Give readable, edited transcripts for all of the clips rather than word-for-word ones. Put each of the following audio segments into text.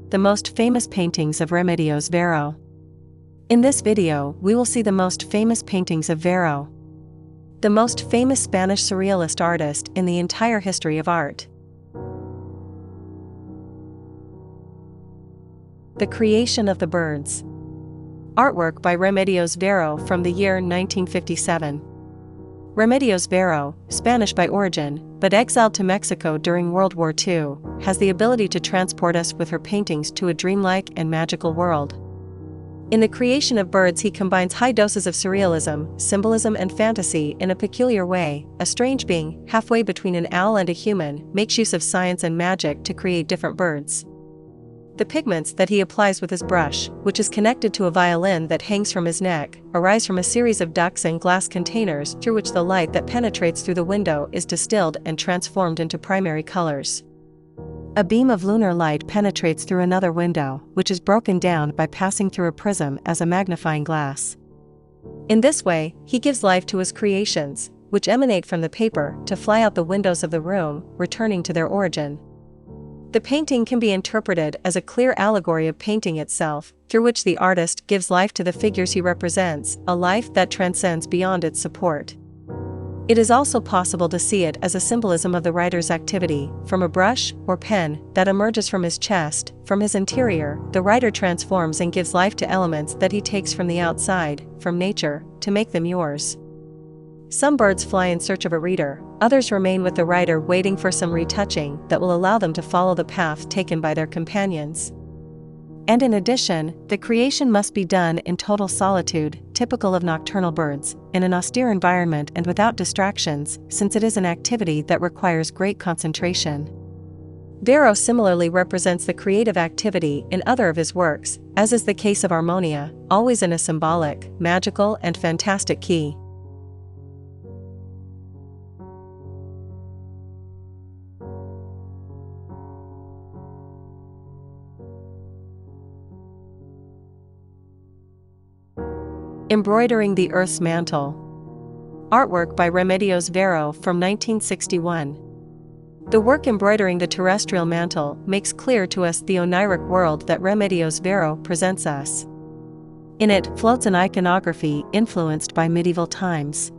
the most famous paintings of Remedios Varo. In this video, we will see the most famous paintings of Varo, the most famous Spanish Surrealist artist in the entire history of art. The Creation of the Birds. Artwork by Remedios Varo from the year 1957. Remedios Varo, Spanish by origin, but exiled to Mexico during World War II, has the ability to transport us with her paintings to a dreamlike and magical world. In The Creation of Birds, he combines high doses of surrealism, symbolism and fantasy in a peculiar way. A strange being, halfway between an owl and a human, makes use of science and magic to create different birds. The pigments that he applies with his brush, which is connected to a violin that hangs from his neck, arise from a series of ducts and glass containers through which the light that penetrates through the window is distilled and transformed into primary colors. A beam of lunar light penetrates through another window, which is broken down by passing through a prism as a magnifying glass. In this way, he gives life to his creations, which emanate from the paper, to fly out the windows of the room, returning to their origin. The painting can be interpreted as a clear allegory of painting itself, through which the artist gives life to the figures he represents, a life that transcends beyond its support. It is also possible to see it as a symbolism of the writer's activity, from a brush or pen that emerges from his chest. From his interior, the writer transforms and gives life to elements that he takes from the outside, from nature, to make them yours. Some birds fly in search of a reader, others remain with the writer waiting for some retouching that will allow them to follow the path taken by their companions. And in addition, the creation must be done in total solitude, typical of nocturnal birds, in an austere environment and without distractions, since it is an activity that requires great concentration. Varo similarly represents the creative activity in other of his works, as is the case of Harmonia, always in a symbolic, magical and fantastic key. Embroidering the Earth's Mantle. Artwork by Remedios Varo from 1961. The work Embroidering the Terrestrial Mantle makes clear to us the oniric world that Remedios Varo presents us. In it floats an iconography influenced by medieval times.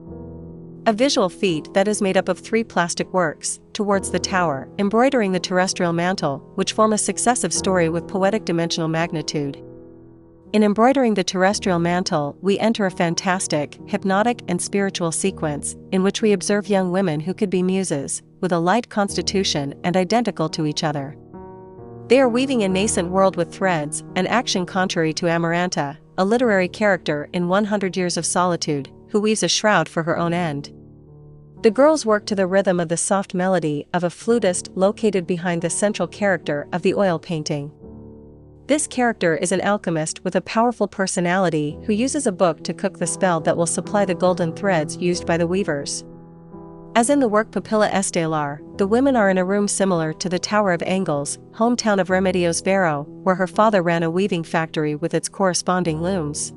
A visual feat that is made up of 3 plastic works, towards the tower, embroidering the terrestrial mantle, which form a successive story with poetic dimensional magnitude. In embroidering the terrestrial mantle, we enter a fantastic, hypnotic and spiritual sequence, in which we observe young women who could be muses, with a light constitution and identical to each other. They are weaving a nascent world with threads, an action contrary to Amaranta, a literary character in 100 Years of Solitude, who weaves a shroud for her own end. The girls work to the rhythm of the soft melody of a flutist located behind the central character of the oil painting. This character is an alchemist with a powerful personality who uses a book to cook the spell that will supply the golden threads used by the weavers. As in the work Papilla Estelar, the women are in a room similar to the Tower of Angles, hometown of Remedios Varo, where her father ran a weaving factory with its corresponding looms.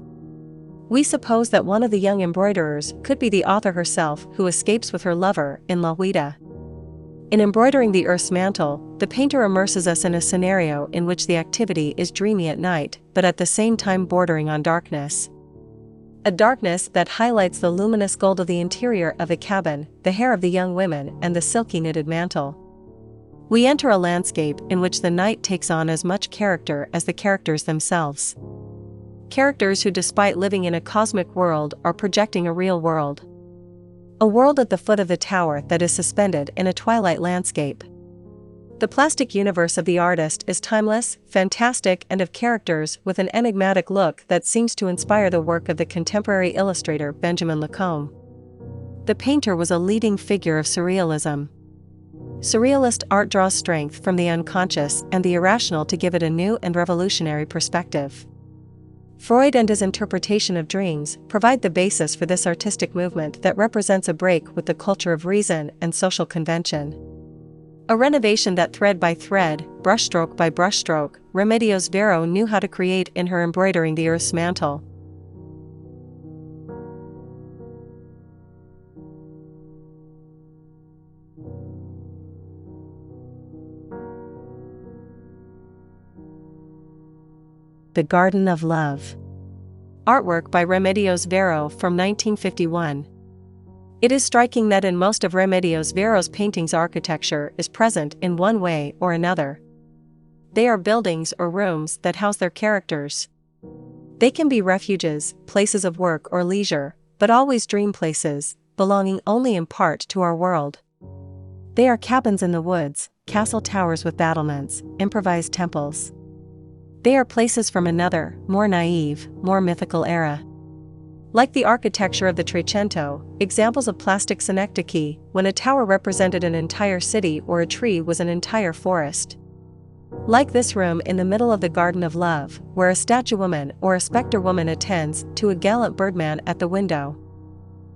We suppose that one of the young embroiderers could be the author herself, who escapes with her lover in La Huida. In Embroidering the Earth's Mantle, the painter immerses us in a scenario in which the activity is dreamy at night, but at the same time bordering on darkness. A darkness that highlights the luminous gold of the interior of the cabin, the hair of the young women, and the silky knitted mantle. We enter a landscape in which the night takes on as much character as the characters themselves. Characters who, despite living in a cosmic world, are projecting a real world. A world at the foot of the tower that is suspended in a twilight landscape. The plastic universe of the artist is timeless, fantastic and of characters with an enigmatic look that seems to inspire the work of the contemporary illustrator Benjamin Lacombe. The painter was a leading figure of surrealism. Surrealist art draws strength from the unconscious and the irrational to give it a new and revolutionary perspective. Freud and his interpretation of dreams provide the basis for this artistic movement that represents a break with the culture of reason and social convention. A renovation that thread by thread, brushstroke by brushstroke, Remedios Varo knew how to create in her Embroidering the Earth's Mantle. The Garden of Love. Artwork by Remedios Varo from 1951. It is striking that in most of Remedios Varo's paintings architecture is present in one way or another. They are buildings or rooms that house their characters. They can be refuges, places of work or leisure, but always dream places, belonging only in part to our world. They are cabins in the woods, castle towers with battlements, improvised temples. They are places from another, more naive, more mythical era. Like the architecture of the Trecento, examples of plastic synecdoche, when a tower represented an entire city or a tree was an entire forest. Like this room in the middle of the Garden of Love, where a statue woman or a spectre woman attends to a gallant birdman at the window.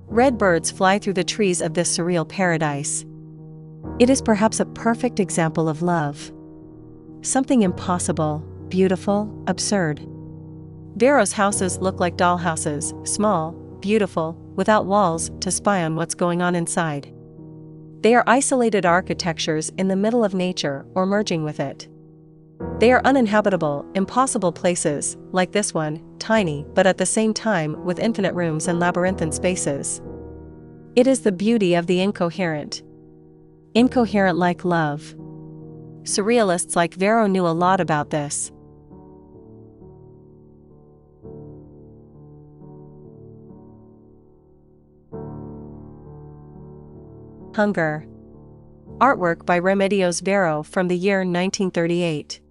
Red birds fly through the trees of this surreal paradise. It is perhaps a perfect example of love. Something impossible, beautiful, absurd. Varo's houses look like dollhouses, small, beautiful, without walls to spy on what's going on inside. They are isolated architectures in the middle of nature or merging with it. They are uninhabitable, impossible places, like this one, tiny but at the same time with infinite rooms and labyrinthine spaces. It is the beauty of the incoherent. Incoherent like love. Surrealists like Varo knew a lot about this. Hunger. Artwork by Remedios Varo from the year 1938.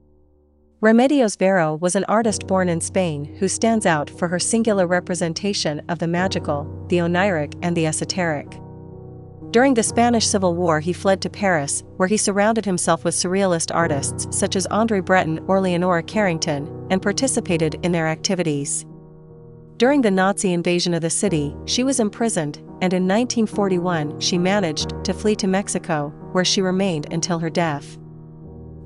Remedios Varo was an artist born in Spain who stands out for her singular representation of the magical, the oniric and the esoteric. During the Spanish Civil War he fled to Paris, where he surrounded himself with surrealist artists such as André Breton or Leonora Carrington, and participated in their activities. During the Nazi invasion of the city, she was imprisoned, and in 1941 she managed to flee to Mexico, where she remained until her death.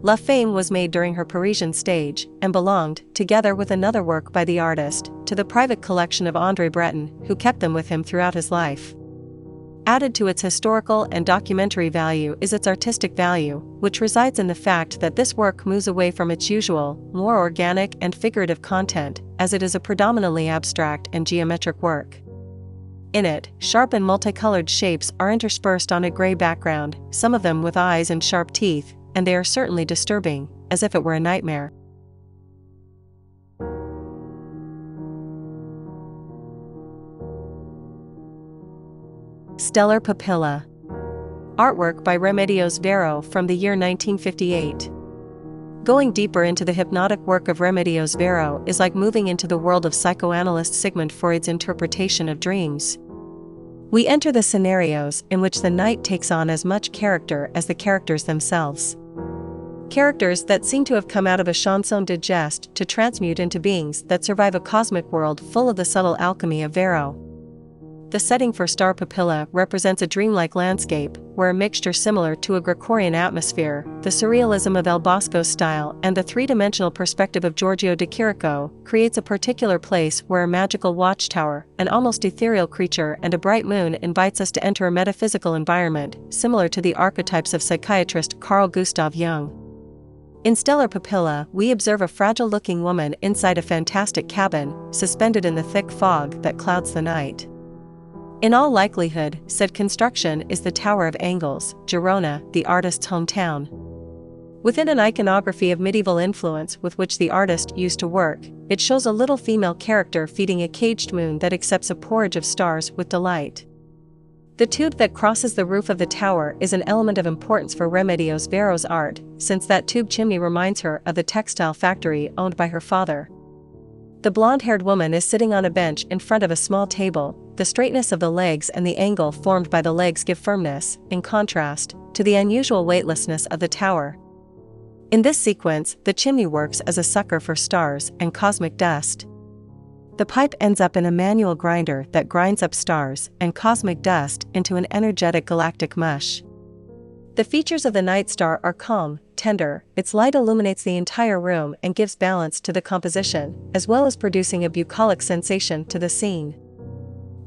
La Fame was made during her Parisian stage, and belonged, together with another work by the artist, to the private collection of André Breton, who kept them with him throughout his life. Added to its historical and documentary value is its artistic value, which resides in the fact that this work moves away from its usual, more organic and figurative content, as it is a predominantly abstract and geometric work. In it, sharp and multicolored shapes are interspersed on a gray background, some of them with eyes and sharp teeth, and they are certainly disturbing, as if it were a nightmare. Stellar Papilla. Artwork by Remedios Varo from the year 1958. Going deeper into the hypnotic work of Remedios Varo is like moving into the world of psychoanalyst Sigmund Freud's interpretation of dreams. We enter the scenarios in which the night takes on as much character as the characters themselves. Characters that seem to have come out of a chanson de geste to transmute into beings that survive a cosmic world full of the subtle alchemy of Varo. The setting for Star Papilla represents a dreamlike landscape, where a mixture similar to a Gregorian atmosphere, the surrealism of El Bosco's style and the three-dimensional perspective of Giorgio de Chirico, creates a particular place where a magical watchtower, an almost ethereal creature and a bright moon invites us to enter a metaphysical environment, similar to the archetypes of psychiatrist Carl Gustav Jung. In Stellar Papilla, we observe a fragile-looking woman inside a fantastic cabin, suspended in the thick fog that clouds the night. In all likelihood, said construction is the Tower of Angles, Girona, the artist's hometown. Within an iconography of medieval influence with which the artist used to work, it shows a little female character feeding a caged moon that accepts a porridge of stars with delight. The tube that crosses the roof of the tower is an element of importance for Remedios Varo's art, since that tube chimney reminds her of the textile factory owned by her father. The blonde-haired woman is sitting on a bench in front of a small table. The straightness of the legs and the angle formed by the legs give firmness, in contrast, to the unusual weightlessness of the tower. In this sequence, the chimney works as a sucker for stars and cosmic dust. The pipe ends up in a manual grinder that grinds up stars and cosmic dust into an energetic galactic mush. The features of the night star are calm, tender, its light illuminates the entire room and gives balance to the composition, as well as producing a bucolic sensation to the scene.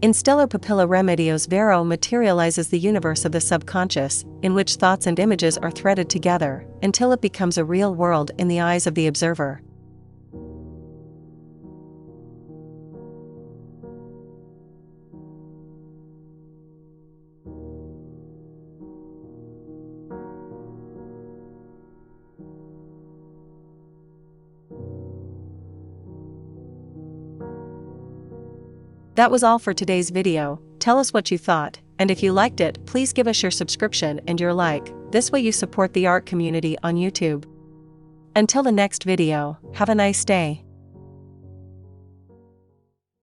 In Stellar Papilla, Remedios Varo materializes the universe of the subconscious, in which thoughts and images are threaded together, until it becomes a real world in the eyes of the observer. That was all for today's video. Tell us what you thought, and if you liked it, please give us your subscription and your like. This way you support the art community on YouTube. Until the next video, have a nice day.